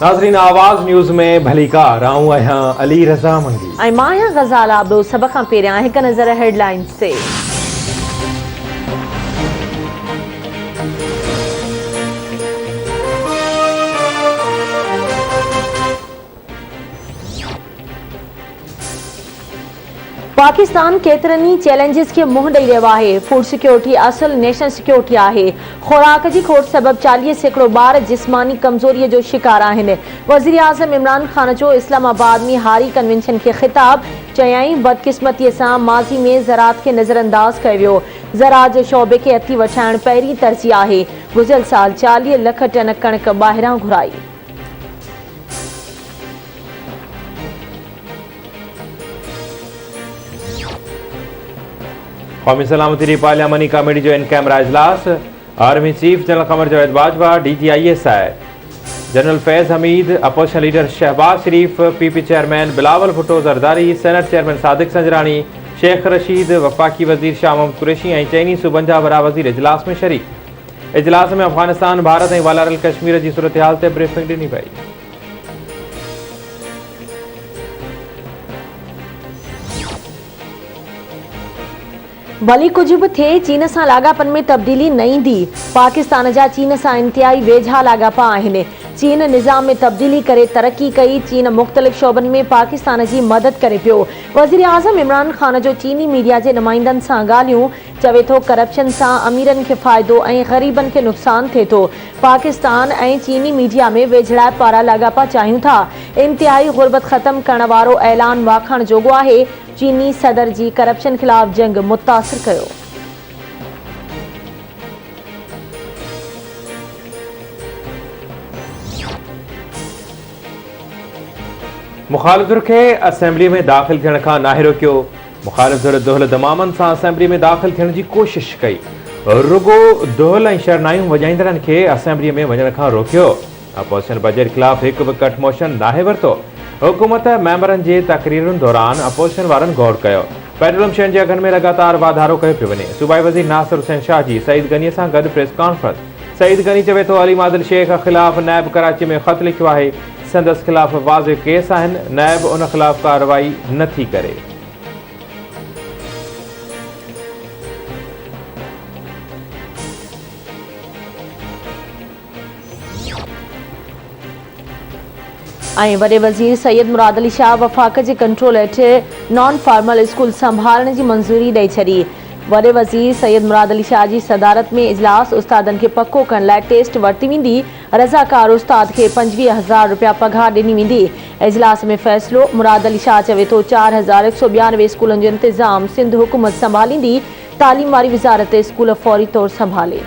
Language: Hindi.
नाज़रीन, आवाज़ न्यूज़ में भलीकार आऊं आहियां अली रज़ा मंगी ऐं मां आहियां ग़ज़ाल आबदो। सभ खां पहिरियां हिक नज़र हेडलाइंस ते। पाकिस्तान केतिरनि चैलेंजिस के मुंहुं ॾेई रहियो आहे। फूड सिक्योरिटी असल नेशनल सिक्योरिटी आहे। खुराक जी खोट सबब 40% ॿार जिस्मानी कमज़ोरीअ जो शिकार आहिनि। वज़ीर आज़म इमरान ख़ान जो इस्लामाबाद में हारी कन्वेंशन के ख़िताब। चयाईं बदकिस्मतीअ सां माज़ी में ज़राअत खे नज़रअंदाज कयो वियो। ज़राअत जे शोबे खे अथी वठाइण पहिरीं तरजीह आहे। गुज़िरियल साल 40 लख टन कणिक ॿाहिरां घुराई। क़ौमी सलामती पार्लियामानी कमेटी जो इन कैमरा इजलास। Army chief general Qamar Javed Bajwa, DGISI general Faiz Hameed, opposition leader Shahbaz Sharif, PP chairman Bilawal Bhutto Zardari, senate chairman Sadiq Sanjrani, Sheikh Rashid, वफाकी वज़ीर शाह महमूद कुरैशी ऐं चइनी सूबनि जा वॾा वज़ीर इजलास में शरीक। इजलास में अफ़गानिस्तान, भारत ऐं वालारल कश्मीर जी सूरत हाल ते ब्रीफिंग ॾिनी वई। भली कुछ भी थे, चीन सां लाॻापन में तब्दीली न ईंदी। पाकिस्तान जा चीन सां इंतिहाई वेझा लाॻापा आहिनि। चीन निज़ाम में तब्दीली करे तरक्की कई। चीन मुख़्तलिफ़ शोबनि में पाकिस्तान जी मदद करे पियो। वज़ीर आज़म इमरान ख़ान जो चीनी मीडिया जे नुमाइंदनि सां ॻाल्हियूं। चवे थो करप्शन सां अमीरनि खे फ़ाइदो ऐं ग़रीबनि खे नुक़सान थिए थो। पाकिस्तान ऐं चीनी मीडिया में वेझड़ाइप वारा लाॻापा चाहियूं था। इंतिहाई ग़ुर्बत ख़त्म करण वारो ऐलान वाखण जोॻो आहे। चीनी सदर जी करप्शन ख़िलाफ़ जंग मुतासिर कयो। मुखालिफ़ धुर खे असेंबली में दाख़िल थियण खां नाहे रोकियो। मुखालिफ़ धुर दुहिल दमामनि सां असेंबली में दाख़िल थियण जी कोशिश कई। रुगो दुहिल ऐं शरनायूं वॼाईंदड़नि खे असेंबलीअ में वञण खां रोकियो। अपोजिशन बजट ख़िलाफ़ हिकु बि कट मोशन नाहे वरितो। हुकूमत मेंबरनि जे तक़रीरुनि दौरान अपोजिशन वारनि गौर कयो। पेट्रोलियम शयुनि जे अघनि में लगातार वाधारो कयो पियो वञे। सूबाई वज़ीर नासिर हुसैन शाह जी सईद गनीअ सां गॾु प्रेस कॉन्फ्रेंस। सईद गनी चवे थो अली मादिल शेख ख़िलाफ़ नैब कराची में ख़त लिखियो आहे। संदसि ख़िलाफ़ वाज़े केस आहिनि। नैब उन ख़िलाफ़ कार्रवाई नथी करे। ऐं वॾे वज़ीर सैयद मुराद अली शाह वफ़ाक़ जे कंट्रोल हेठि नॉन फॉर्मल स्कूल संभालण जी मंज़ूरी ॾेई छॾी। वॾे वज़ीर सैयद मुराद अली शाह जी सदारत में इजलास। उस्तादनि खे पको करण लाइ टेस्ट वरिती वेंदी। रज़ाकार उस्ताद खे 25,000 रुपया पघार ॾिनी वेंदी। इजलास में फ़ैसिलो। मुराद अली शाह चवे थो 4,192 स्कूलनि जो इंतिज़ाम सिंध हुकूमत संभालींदी। तालीम वारी वज़ारत स्कूल फौरी तौर संभाले।